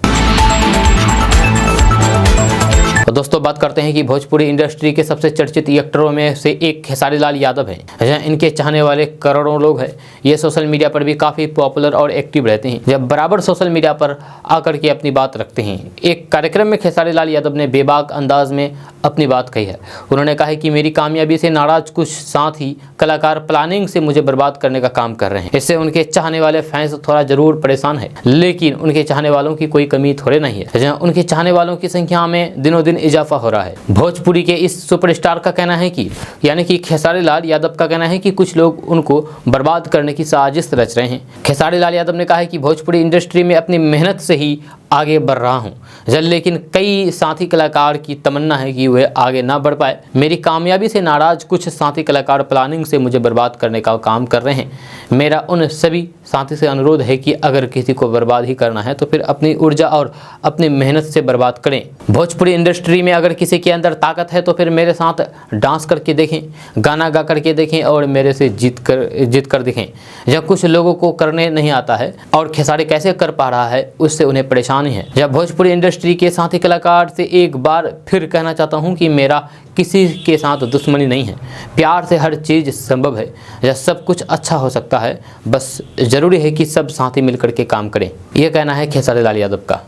तो दोस्तों बात करते हैं कि भोजपुरी इंडस्ट्री के सबसे चर्चित एक्टरों में से एक खेसारी लाल यादव हैं, जहां इनके चाहने वाले करोड़ों लोग हैं। ये सोशल मीडिया पर भी काफ़ी पॉपुलर और एक्टिव रहते हैं, जब बराबर सोशल मीडिया पर आकर के अपनी बात रखते हैं। एक कार्यक्रम में खेसारी लाल यादव ने बेबाक अंदाज में अपनी बात कही है। उन्होंने कहा है कि मेरी कामयाबी से नाराज कुछ साथ ही कलाकार प्लानिंग से मुझे बर्बाद करने का काम कर रहे हैं। इससे उनके चाहने वाले फैंस थोड़ा जरूर परेशान है, लेकिन उनके चाहने वालों की कोई कमी थोड़े नहीं है। जहां उनके चाहने वालों की संख्या में दिनों दिन इजाफा हो रहा है। भोजपुरी के इस सुपरस्टार का कहना है कि यानी कि खेसारी लाल यादव का कहना है कि कुछ लोग उनको बर्बाद करने की साजिश रच रहे हैं। खेसारी लाल यादव ने कहा है कि भोजपुरी इंडस्ट्री में अपनी मेहनत से ही आगे बढ़ रहा हूँ। लेकिन कई साथी कलाकार की तमन्ना है कि वे आगे ना बढ़ पाए। मेरी कामयाबी से नाराज कुछ साथी कलाकार प्लानिंग से मुझे बर्बाद करने का काम कर रहे हैं। मेरा उन सभी साथी से अनुरोध है कि अगर किसी को बर्बाद ही करना है तो फिर अपनी ऊर्जा और अपनी मेहनत से बर्बाद करें। भोजपुरी इंडस्ट्री में अगर किसी के अंदर ताकत है तो फिर मेरे साथ डांस करके देखें, गाना गा करके देखें और मेरे से जीत कर दिखें। जब कुछ लोगों को करने नहीं आता है और खेसारी कैसे कर पा रहा है उससे उन्हें परेशानी है। जब भोजपुरी इंडस्ट्री के साथी कलाकार से एक बार फिर कहना चाहता हूं कि मेरा किसी के साथ दुश्मनी नहीं है। प्यार से हर चीज़ संभव है। यह सब कुछ अच्छा हो सकता है, बस ज़रूरी है कि सब साथी मिलकर के काम करें। यह कहना है खेसारी लाल यादव का।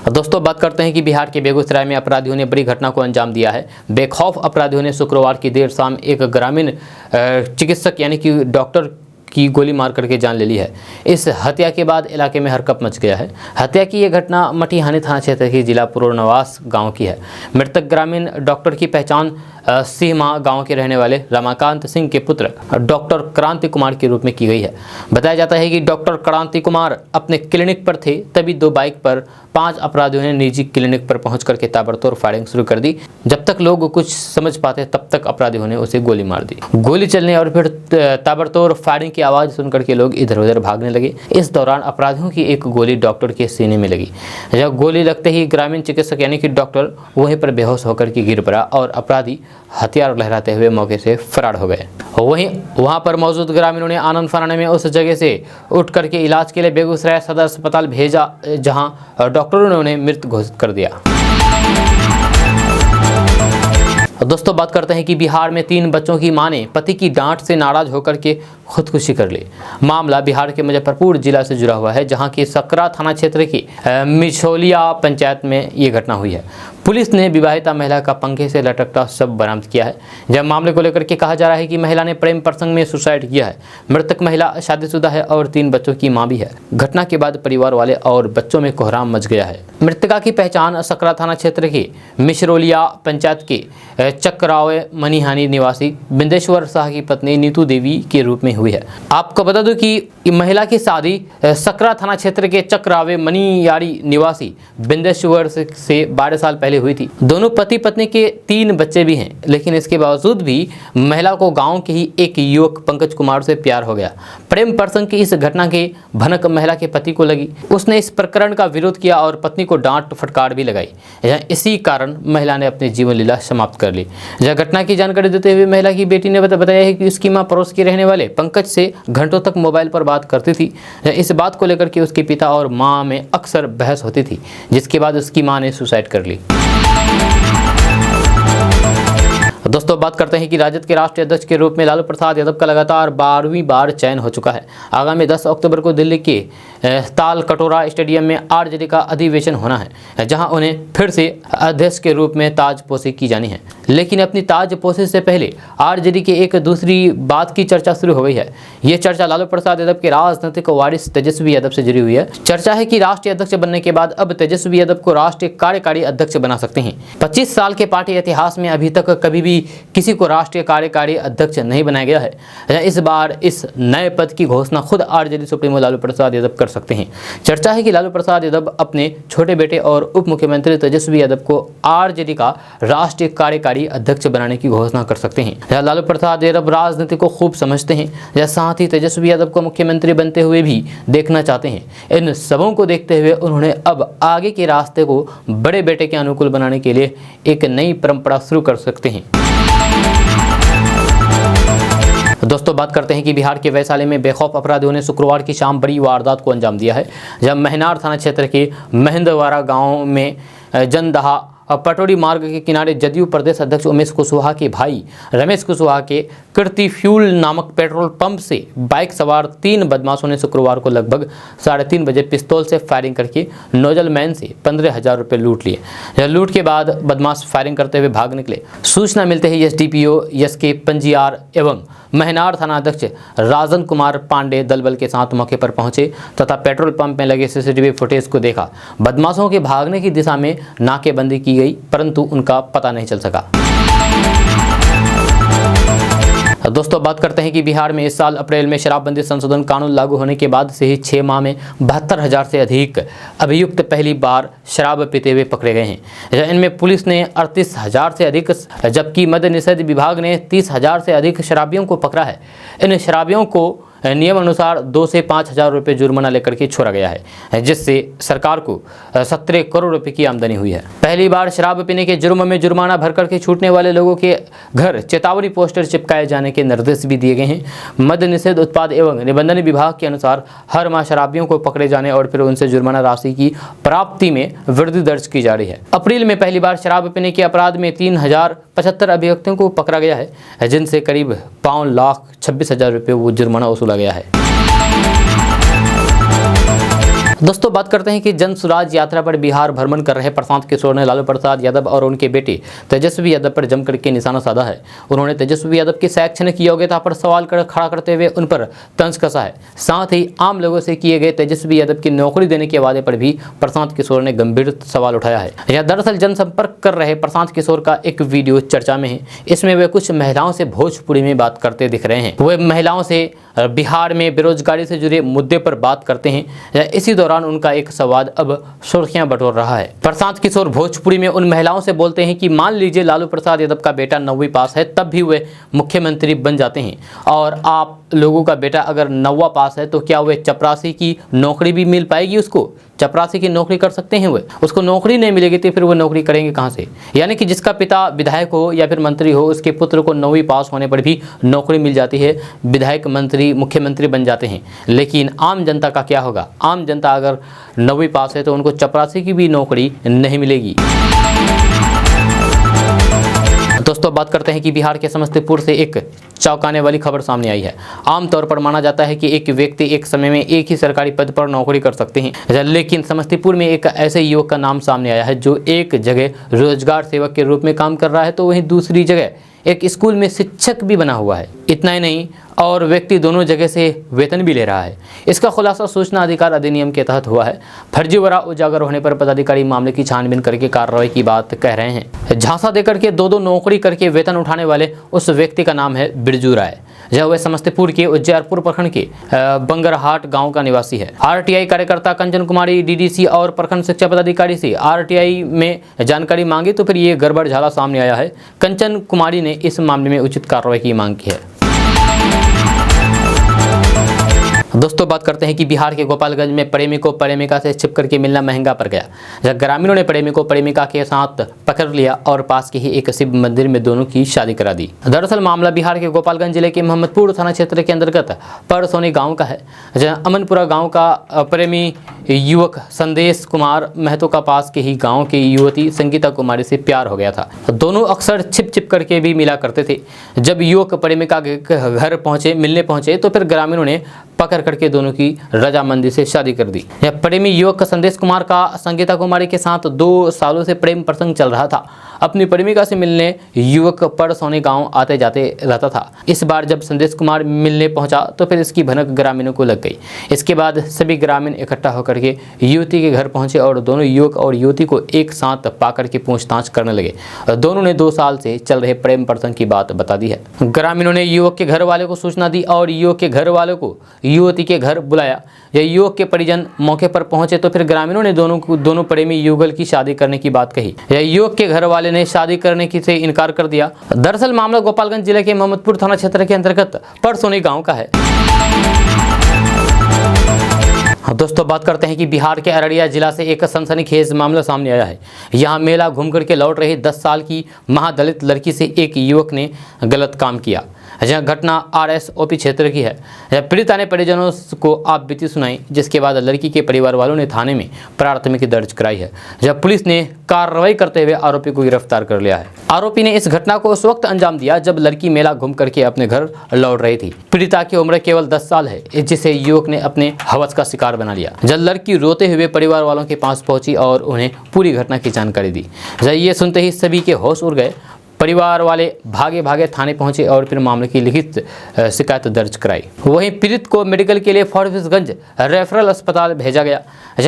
दोस्तों बात करते हैं कि बिहार के बेगूसराय में अपराधियों ने बड़ी घटना को अंजाम दिया है। बेखौफ अपराधियों ने शुक्रवार की देर शाम एक ग्रामीण चिकित्सक यानी कि डॉक्टर की गोली मार करके जान ले ली है। इस हत्या के बाद इलाके में हरकंप मच गया है। हत्या की यह घटना मटिहानी थाना क्षेत्र की जिला पूर्णवास गांव की है। मृतक ग्रामीण डॉक्टर की पहचान सीमा गांव के रहने वाले रमाकांत सिंह के पुत्र डॉक्टर क्रांति कुमार के रूप में की गई है। बताया जाता है कि डॉक्टर क्रांति कुमार अपने क्लिनिक पर थे, तभी 2 बाइक पर 5 अपराधियों ने निजी क्लिनिक पर पहुंच करके ताबड़तोड़ फायरिंग शुरू कर दी। जब तक लोग कुछ समझ पाते तब तक अपराधियों ने उसे गोली मार दी। गोली चलने और फिर ताबड़तोड़ फायरिंग की आवाज़ सुनकर के लोग इधर उधर भागने लगे। इस दौरान अपराधियों की एक गोली डॉक्टर के सीने में लगी। जब गोली लगते ही ग्रामीण चिकित्सक यानी कि डॉक्टर वहीं पर बेहोश होकर के गिर पड़ा और अपराधी हथियार लहराते हुए मौके से फरार हो गए। वहां पर मौजूद ग्रामीणों ने आनंद फानने में उस जगह से उठ करके इलाज के लिए बेगूसराय सदर अस्पताल भेजा, जहां डॉक्टरों ने उन्हें मृत घोषित कर दिया। दोस्तों बात करते हैं कि बिहार में 3 बच्चों की मां ने पति की डांट से नाराज होकर के खुदकुशी कर ली। मामला बिहार के मुजफ्फरपुर जिला से जुड़ा हुआ है, जहां की सकरा थाना क्षेत्र की मिछोलिया पंचायत में ये घटना हुई है। पुलिस ने विवाहिता महिला का पंखे से लटकता शव बरामद किया है। जब मामले को लेकर के कहा जा रहा है कि महिला ने प्रेम प्रसंग में सुसाइड किया है। मृतक महिला शादीशुदा है और 3 बच्चों की मां भी है। घटना के बाद परिवार वाले और बच्चों में कोहराम मच गया है। मृतका की पहचान सकरा थाना क्षेत्र के मिछरोलिया पंचायत के चक्रावे मनिहानी निवासी बिंदेश्वर शाह की पत्नी नीतू देवी के रूप में हुई है। आपको बता दूं कि महिला की शादी सकरा थाना क्षेत्र के चक्रावे मनियारी निवासी बिंदेश्वर से 12 साल पहले हुई थी। दोनों पति पत्नी के 3 बच्चे भी हैं, लेकिन इसके बावजूद भी महिला को गांव के ही एक युवक पंकज कुमार से प्यार हो गया। प्रेम प्रसंग की इस घटना के भनक महिला के पति को लगी। उसने इस प्रकरण का विरोध किया और पत्नी को डांट फटकार भी लगाई। इसी कारण महिला ने अपनी जीवन लीला समाप्त कर ली। यह घटना की जानकारी देते हुए महिला की बेटी ने बताया है कि उसकी मां पड़ोस के रहने वाले पंकज से घंटों तक मोबाइल पर बात करती थी। इस बात को लेकर के उसके पिता और मां में अक्सर बहस होती थी, जिसके बाद उसकी मां ने सुसाइड कर ली। दोस्तों बात करते हैं कि राजद के राष्ट्रीय अध्यक्ष के रूप में लालू प्रसाद यादव का लगातार 12वीं बार चयन हो चुका है। आगामी 10 अक्टूबर को दिल्ली के ताल कटोरा स्टेडियम में आरजेडी का अधिवेशन होना है, जहां उन्हें फिर से अध्यक्ष के रूप में ताजपोशी की जानी है। लेकिन अपनी ताजपोशी से पहले आरजेडी की एक दूसरी बात की चर्चा शुरू हो गई है। ये चर्चा लालू प्रसाद यादव के राजनीतिक वारिस तेजस्वी यादव से जुड़ी हुई है। चर्चा है कि राष्ट्रीय अध्यक्ष बनने के बाद अब तेजस्वी यादव को राष्ट्रीय कार्यकारी अध्यक्ष बना सकते हैं। 25 साल के पार्टी इतिहास में अभी तक कभी भी किसी को राष्ट्रीय कार्यकारी अध्यक्ष नहीं बनाया गया है। इस बार इस नए पद की घोषणा खुद आरजेडी सुप्रीमो लालू प्रसाद यादव कर सकते हैं। चर्चा है कि लालू प्रसाद यादव अपने छोटे बेटे और उप मुख्यमंत्री तेजस्वी यादव को आरजेडी का राष्ट्रीय कार्यकारी अध्यक्ष बनाने की घोषणा कर सकते हैं। लालू प्रसाद यादव राजनीति को खूब समझते हैं, या साथ ही तेजस्वी यादव को मुख्यमंत्री बनते हुए भी देखना चाहते हैं। इन सबों को देखते हुए उन्होंने अब आगे के रास्ते को बड़े बेटे के अनुकूल बनाने के लिए एक नई परंपरा शुरू कर सकते हैं। दोस्तों बात करते हैं कि बिहार के वैशाली में बेखौफ अपराधियों ने शुक्रवार की शाम बड़ी वारदात को अंजाम दिया है, जब महनार थाना क्षेत्र के महेंद्रवाड़ा गांव में जनदहा पटोरी मार्ग के किनारे जदयू प्रदेश अध्यक्ष उमेश कुशवाहा के भाई रमेश कुशवाहा के कीर्ति फ्यूल नामक पेट्रोल पंप से बाइक सवार 3 बदमाशों ने शुक्रवार को लगभग 3:30 बजे पिस्तौल से फायरिंग करके नोजल मैन से 15,000 रुपये लूट लिए। लूट के बाद बदमाश फायरिंग करते हुए भाग निकले। सूचना मिलते ही एसडीपीओ एसके पंजियार एवं महनार थाना अध्यक्ष राजन कुमार पांडे दलबल के साथ मौके पर पहुंचे तथा पेट्रोल पंप में लगे सीसीटीवी फुटेज को देखा। बदमाशों के भागने की दिशा में नाकेबंदी की गई, परंतु उनका पता नहीं चल सका। दोस्तों बात करते हैं कि बिहार में इस साल अप्रैल में शराबबंदी संशोधन कानून लागू होने के बाद से ही 6 माह में 72,000 से अधिक अभियुक्त पहली बार शराब पीते हुए पकड़े गए हैं। इनमें पुलिस ने 38,000 से अधिक, जबकि मद्य निषेध विभाग ने 30,000 से अधिक शराबियों को पकड़ा है। इन शराबियों को नियम अनुसार 2 से 5,000 रुपये जुर्माना लेकर के छोड़ा गया है, जिससे सरकार को 17 करोड़ रुपए की आमदनी हुई है। पहली बार शराब पीने के जुर्म में जुर्माना भर करके छूटने वाले लोगों के घर चेतावनी पोस्टर चिपकाए जाने के निर्देश भी दिए गए हैं। मद्य निषेध उत्पाद एवं निबंधन विभाग के अनुसार हर माह शराबियों को पकड़े जाने और फिर उनसे जुर्माना राशि की प्राप्ति में वृद्धि दर्ज की जा रही है। अप्रैल में पहली बार शराब पीने के अपराध में 3,075 अभियुक्तों को पकड़ा गया है, जिनसे करीब 5,26,000 रुपये वो जुर्माना वसूला गया है। दोस्तों बात करते हैं कि जन स्वराज यात्रा पर बिहार भ्रमण कर रहे प्रशांत किशोर ने लालू प्रसाद यादव और उनके बेटे तेजस्वी यादव पर जमकर के निशाना साधा है। उन्होंने तेजस्वी यादव की शैक्षणिक योग्यता पर सवाल खड़ा करते हुए उन पर तंज कसा है। साथ ही आम लोगों से किए गए तेजस्वी यादव की नौकरी देने के वादे पर भी प्रशांत किशोर ने गंभीर सवाल उठाया है। यह दरअसल जनसंपर्क कर रहे प्रशांत किशोर का एक वीडियो चर्चा में है। इसमें वे कुछ महिलाओं से भोजपुरी में बात करते दिख रहे हैं। वे महिलाओं से बिहार में बेरोजगारी से जुड़े मुद्दे पर बात करते हैं। इसी दौरान उनका एक संवाद अब सुर्खियां बटोर रहा है। प्रशांत किशोर भोजपुरी में उन महिलाओं से बोलते हैं कि मान लीजिए लालू प्रसाद यादव का बेटा 9वीं पास है, तब भी वे मुख्यमंत्री बन जाते हैं, और आप लोगों का बेटा अगर 9वां पास है तो क्या वे चपरासी की नौकरी भी मिल पाएगी? उसको चपरासी की नौकरी कर सकते हैं? वे उसको नौकरी नहीं मिलेगी तो फिर वो नौकरी करेंगे कहाँ से? यानी कि जिसका पिता विधायक हो या फिर मंत्री हो, उसके पुत्र को 9वीं पास होने पर भी नौकरी मिल जाती है, विधायक, मंत्री, मुख्यमंत्री बन जाते हैं। लेकिन आम जनता का क्या होगा? आम जनता अगर 9वीं पास है तो उनको चपरासी की भी नौकरी नहीं मिलेगी। दोस्तों बात करते हैं कि बिहार के समस्तीपुर से एक चौंकाने वाली खबर सामने आई है। आमतौर पर माना जाता है कि एक व्यक्ति एक समय में एक ही सरकारी पद पर नौकरी कर सकते हैं, लेकिन समस्तीपुर में एक ऐसे युवक का नाम सामने आया है जो एक जगह रोजगार सेवक के रूप में काम कर रहा है तो वहीं दूसरी जगह एक स्कूल में शिक्षक भी बना हुआ है। इतना ही नहीं, और व्यक्ति दोनों जगह से वेतन भी ले रहा है। इसका खुलासा सूचना अधिकार अधिनियम के तहत हुआ है। फर्जीवाड़ा उजागर होने पर पदाधिकारी मामले की छानबीन करके कार्रवाई की बात कह रहे हैं। झांसा देकर के दो नौकरी करके वेतन उठाने वाले उस व्यक्ति का नाम है बिरजू राय, जो वह समस्तीपुर के उज्जैरपुर प्रखंड के बंगरहाट गांव का निवासी है। आरटीआई कार्यकर्ता कंचन कुमारी डीडीसी और प्रखंड शिक्षा पदाधिकारी से आरटीआई में जानकारी मांगी तो फिर ये गड़बड़ झाला सामने आया है। कंचन कुमारी ने इस मामले में उचित कार्रवाई की मांग की है। दोस्तों बात करते हैं कि बिहार के गोपालगंज में प्रेमी को प्रेमिका से छिप करके मिलना महंगा पड़ गया, जब ग्रामीणों ने प्रेमी को प्रेमिका के साथ पकड़ लिया और पास के ही एक शिव मंदिर में दोनों की शादी करा दी। दरअसल मामला बिहार के गोपालगंज जिले के मोहम्मदपुर थाना क्षेत्र के अंतर्गत परसोनी गांव का है, जहां अमनपुरा गांव का प्रेमी युवक संदेश कुमार महतो का पास के ही गाँव की युवती संगीता कुमारी से प्यार हो गया था। दोनों अक्सर छिप करके भी मिला करते थे। जब युवक प्रेमिका के घर मिलने पहुंचे तो फिर ग्रामीणों ने पकड़ करके दोनों की रजामंदी से शादी कर दी। यह प्रेमी युवक संदेश कुमार का संगीता कुमारी के साथ 2 सालों से प्रेम प्रसंग चल रहा था। अपनी प्रेमिका से मिलने युवक परसौनी गांव आते जाते रहता था। इस बार जब संदेश कुमार मिलने पहुंचा तो फिर इसकी भनक ग्रामीणों को लग गई। इसके बाद सभी ग्रामीण इकट्ठा होकर के युवती के घर पहुंचे और दोनों युवक और युवती को एक साथ पाकर के पूछताछ करने लगे। दोनों ने 2 साल से चल रहे प्रेम प्रसंग की बात बता दी है। ग्रामीणों ने युवक के घर वाले को सूचना दी और युवक के घर वालों को युवती के घर बुलाया। यह युवक के परिजन मौके पर पहुंचे तो फिर ग्रामीणों ने दोनों प्रेमी युगल की शादी करने की बात कही। यह युवक के घर वाले ने शादी करने की से इनकार कर दिया। दरअसल मामला गोपालगंज जिले के मोहम्मदपुर थाना क्षेत्र के अंतर्गत परसोनी गांव का है। दोस्तों बात करते हैं कि बिहार के अररिया जिला से एक सनसनीखेज मामला सामने आया है। यहाँ मेला घूम करके लौट रही 10 साल की महादलित लड़की से एक युवक ने गलत काम किया। यह घटना RSOP क्षेत्र की है। पीड़िता ने परिजनों को आप बीती सुनाई, जिसके बाद लड़की के परिवार वालों ने थाने में प्राथमिकी दर्ज कराई है। जब पुलिस ने कार्रवाई करते हुए आरोपी को गिरफ्तार कर लिया है। आरोपी ने इस घटना को उस वक्त अंजाम दिया जब लड़की मेला घूम करके अपने घर लौट रही थी। पीड़िता की उम्र केवल 10 साल है, जिसे युवक ने अपने हवस का शिकार बना लिया। जब लड़की रोते हुए परिवार वालों के पास पहुंची और उन्हें पूरी घटना की जानकारी दी। जब ये सुनते ही सभी के होश उड़ गए। परिवार वाले भागे भागे थाने पहुंचे और फिर मामले की लिखित शिकायत दर्ज कराई। वहीं पीड़ित को मेडिकल के लिए फॉरबिसगंज रेफरल अस्पताल भेजा गया।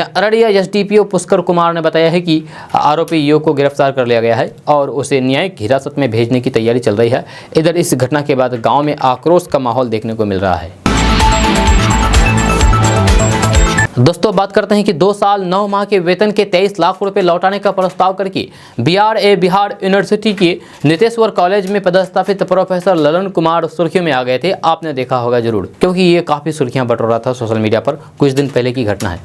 अररिया एसडीपीओ पुष्कर कुमार ने बताया है कि आरोपी युवक को गिरफ्तार कर लिया गया है और उसे न्यायिक हिरासत में भेजने की तैयारी चल रही है। इधर इस घटना के बाद गाँव में आक्रोश का माहौल देखने को मिल रहा है। दोस्तों बात करते हैं कि 2 साल 9 माह के वेतन के 23 लाख रुपए लौटाने का प्रस्ताव करके बिहार यूनिवर्सिटी के नितेश्वर कॉलेज में पदस्थापित प्रोफेसर ललन कुमार सुर्खियों में आ गए थे। आपने देखा होगा जरूर, क्योंकि ये काफ़ी सुर्खियां बटोर रहा था सोशल मीडिया पर। कुछ दिन पहले की घटना है।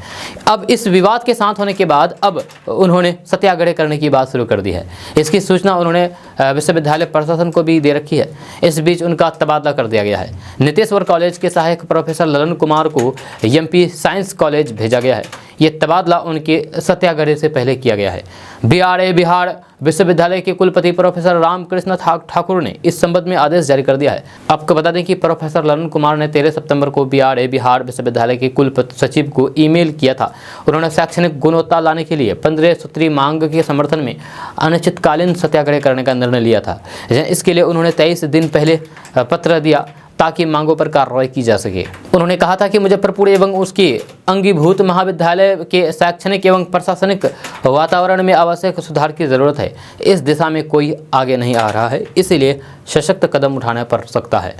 अब इस विवाद के शांत होने के बाद अब उन्होंने सत्याग्रह करने की बात शुरू कर दी है। इसकी सूचना उन्होंने विश्वविद्यालय प्रशासन को भी दे रखी है। इस बीच उनका तबादला कर दिया गया है। नितेश्वर कॉलेज के सहायक प्रोफेसर ललन कुमार को एमपी साइंस कॉलेज भेजा गया है। ये तबादला उनके सत्याग्रह से पहले किया गया है। बिहार विश्वविद्यालय के कुलपति प्रोफेसर रामकृष्ण ठाकुर ने इस संबंध में आदेश जारी कर दिया है। आपको बता दें कि प्रोफेसर ललन कुमार ने 13 सितंबर को बिहार विश्वविद्यालय के कुलपति सचिव को ईमेल किया था। उन्होंने शैक्षणिक गुणवत्ता लाने के लिए 15 सूत्री मांग के समर्थन में अनिश्चितकालीन सत्याग्रह करने का निर्णय लिया था। इसके लिए उन्होंने 23 दिन पहले पत्र दिया ताकि मांगों पर कार्रवाई की जा सके। उन्होंने कहा था कि मुजफ्फरपुर एवं उसके अंगीभूत महाविद्यालय के शैक्षणिक एवं प्रशासनिक वातावरण में आवश्यक सुधार की जरूरत है। इस दिशा में कोई आगे नहीं आ रहा है, इसीलिए सशक्त कदम उठाना पड़ सकता है।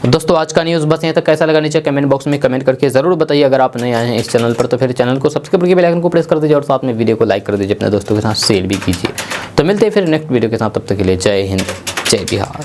दोस्तों आज का न्यूज़ बस यहाँ तक। कैसा लगा नीचे कमेंट बॉक्स में कमेंट करके जरूर बताइए। अगर आप नए आए हैं इस चैनल पर तो फिर चैनल को सब्सक्राइब करके बेल आइकन को प्रेस कर दीजिए और साथ में वीडियो को लाइक कर दीजिए। अपने दोस्तों के साथ शेयर भी कीजिए। तो मिलते हैं फिर नेक्स्ट वीडियो के साथ, तब तक के लिए जय हिंद जय बिहार।